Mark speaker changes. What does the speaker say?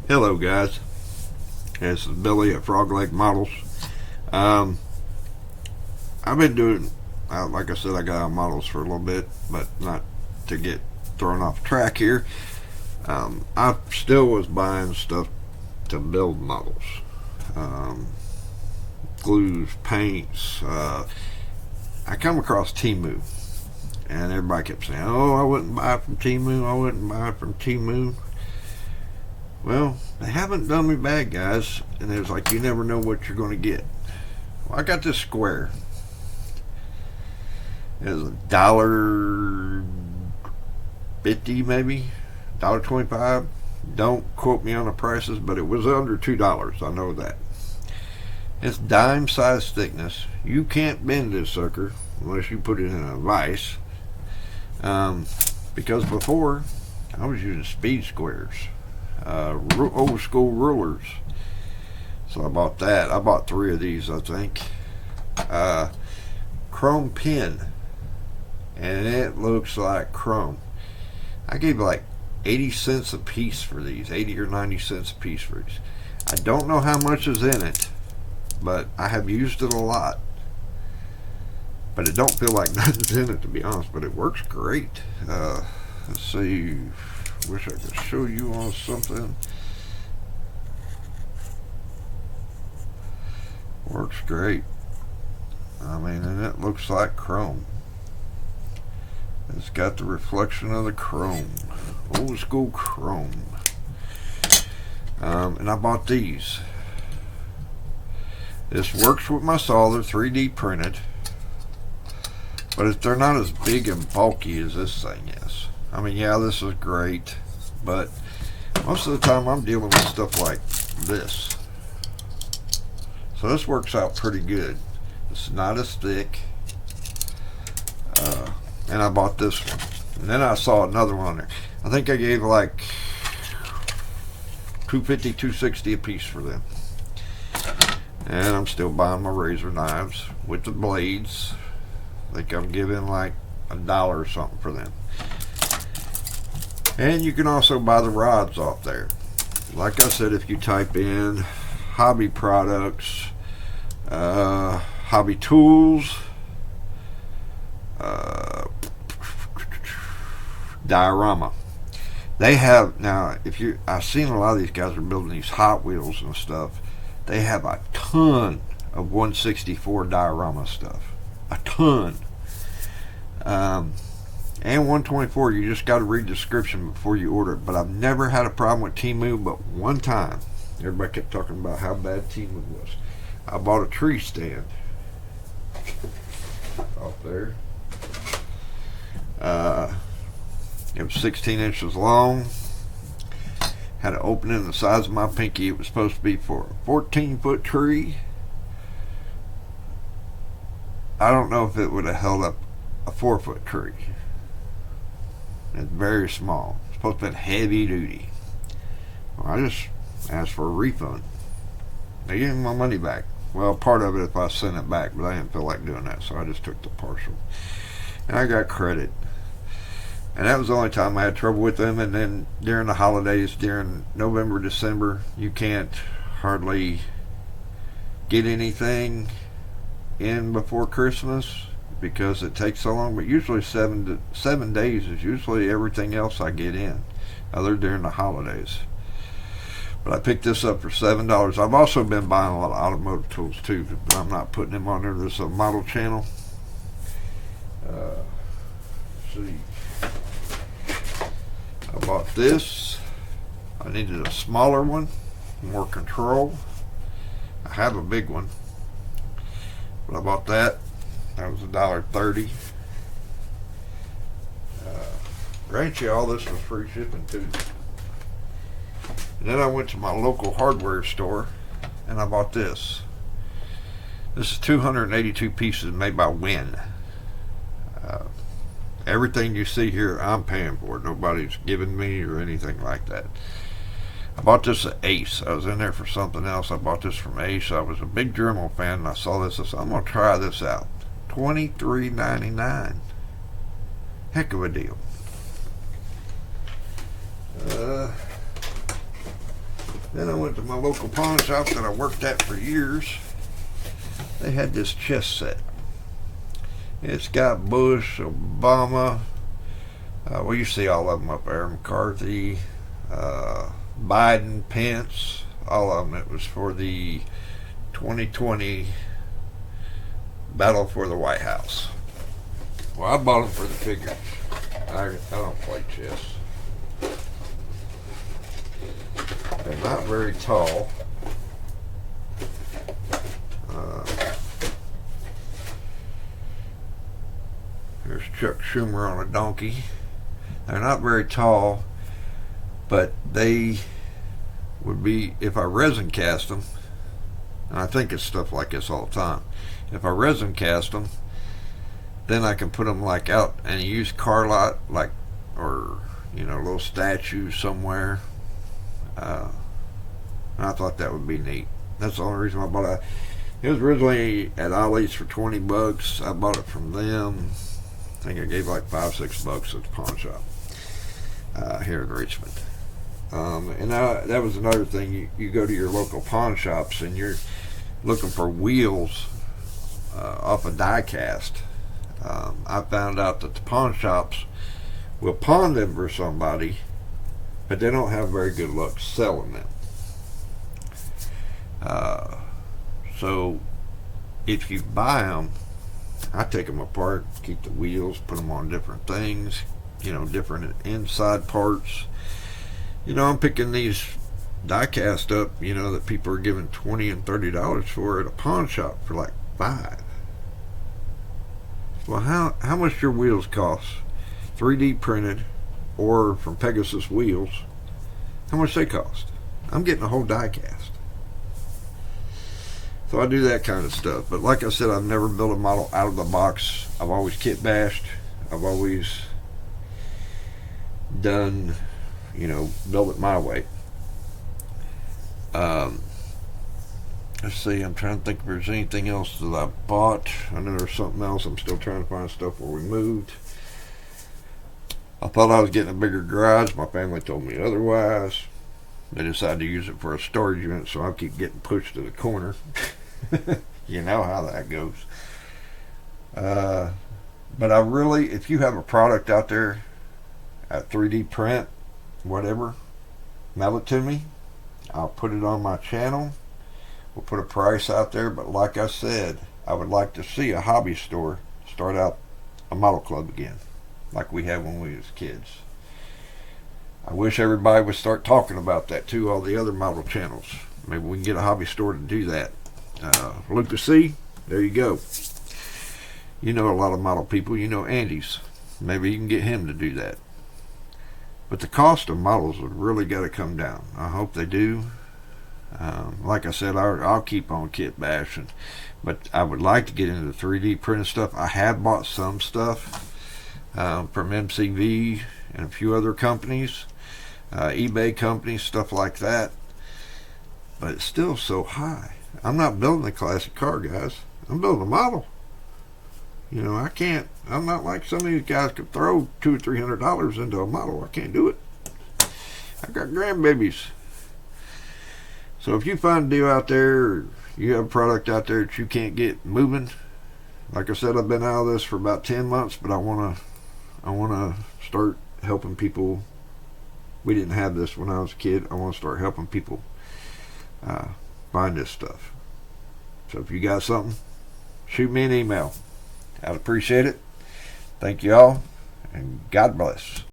Speaker 1: Hello guys, this is Billy at Frog Lake Models. Um, I've been doing, like I said, I got on models for a little bit, but not to get thrown off track here. I still was buying stuff to build models, um, glues, paints. I come across Temu, and everybody kept saying, "Oh, I wouldn't buy from Temu. I wouldn't buy from Temu." Well, they haven't done me bad, guys, and it was like you never know what you're going to get. Well, I got this square. It was $1.50, maybe $1.25. Don't quote me on the prices, but it was under $2. I know that. It's dime size thickness. You can't bend this sucker unless you put it in a vise. Because before I was using speed squares. Old school rulers. So I bought that. I bought 3 of these, I think. Chrome pin, and it looks like chrome. I gave like 80 cents a piece for these, 80 or 90 cents a piece for these. I don't know how much is in it, but I have used it a lot. But it don't feel like nothing's in it, to be honest, but it works great. Let's see. Wish I could show you on something. Works great. I mean, and it looks like chrome. It's got the reflection of the chrome. Old school chrome. And I bought these. This works with my saw. They're 3D printed. But they're not as big and bulky as this thing is. I mean, yeah, this is great, but most of the time I'm dealing with stuff like this. So this works out pretty good. It's not as thick. And I bought this one. And then I saw another one on there. I think I gave like $2.50, $2.60 a piece for them. And I'm still buying my razor knives with the blades. I think I'm giving like $1 or something for them. And you can also buy the rods off there. Like I said, if you type in hobby products, hobby tools, diorama. They have, now, I've seen a lot of these guys are building these Hot Wheels and stuff. They have a ton of 164 diorama stuff. A ton. And 124, you just got to read the description before you order it. But I've never had a problem with Temu, but one time. Everybody kept talking about how bad Temu was. I bought a tree stand off there. It was 16 inches long. Had an opening the size of my pinky. It was supposed to be for a 14-foot tree. I don't know if it would have held up a 4-foot tree. It's very small. It's supposed to be heavy duty. Well, I just asked for a refund. They gave me my money back. Well, part of it if I sent it back, but I didn't feel like doing that, so I just took the partial. And I got credit. And that was the only time I had trouble with them. And then during the holidays, during November, December, you can't hardly get anything in before Christmas because it takes so long. But usually 7 days is usually everything else I get in, other during the holidays. But I picked this up for $7. I've also been buying a lot of automotive tools too, but I'm not putting them on there. This is a model channel. Let's see. I bought this. I needed a smaller one, more control. I have a big one, but I bought that. That was $1.30. Grant you, all this was free shipping too. And then I went to my local hardware store and I bought this. This is 282 pieces made by Win. Everything you see here, I'm paying for it. Nobody's giving me or anything like that. I bought this at Ace. I was in there for something else. I bought this from Ace. I was a big Dremel fan, and I saw this. I said, I'm going to try this out. $23.99. Heck of a deal. Then I went to my local pawn shop that I worked at for years. They had this chess set. It's got Bush, Obama, well, you see all of them up there, McCarthy, Biden, Pence, all of them. It was for the 2020 battle for the White House. Well, I bought them for the figures. I don't play chess. They're not very tall. There's Chuck Schumer on a donkey. They're not very tall, but they would be, if I resin cast them, and I think it's stuff like this all the time, if I resin cast them, then I can put them like out and use car lot, like, or, you know, a little statue somewhere. And I thought that would be neat. That's the only reason I bought it. It was originally at Ollie's for $20. I bought it from them. I think I gave like $5-6 at the pawn shop here in Richmond. And that was another thing. You go to your local pawn shops and you're looking for wheels off a die cast. I found out that the pawn shops will pawn them for somebody, but they don't have very good luck selling them. So if you buy them, I take them apart, keep the wheels, put them on different things, you know, different inside parts. You know, I'm picking these die cast up, you know, that people are giving $20 and $30 for at a pawn shop for like $5. Well, how much your wheels cost? 3D printed or from Pegasus Wheels, how much they cost? I'm getting a whole die cast. So I do that kind of stuff. But like I said, I've never built a model out of the box. I've always kit bashed. I've always done, you know, build it my way. Let's see, I'm trying to think if there's anything else that I bought. I know there's something else. I'm still trying to find stuff where we moved. I thought I was getting a bigger garage. My family told me otherwise. They decided to use it for a storage unit, so I keep getting pushed to the corner. You know how that goes. But I really, if you have a product out there, a 3D print, whatever, mail it to me. I'll put it on my channel. We'll put a price out there. But like I said, I would like to see a hobby store start out a model club again, like we had when we was kids. I wish everybody would start talking about that too, all the other model channels. Maybe we can get a hobby store to do that. Lucas C., there you go. You know a lot of model people. You know Andy's. Maybe you can get him to do that. But the cost of models have really got to come down. I hope they do. Like I said, I'll keep on kit bashing. But I would like to get into the 3D printed stuff. I have bought some stuff from MCV and a few other companies. eBay companies, stuff like that. But it's still so high. I'm not building a classic car, guys. I'm building a model. You know, I'm not like some of these guys could throw $200 or $300 into a model. I can't do it. I got grandbabies. So if you find a deal out there, or you have a product out there that you can't get moving, like I said, I've been out of this for about 10 months, but I want to start helping people. We didn't have this when I was a kid. I want to start helping people find this stuff. So if you got something, shoot me an email. I'd appreciate it. Thank you all, and God bless.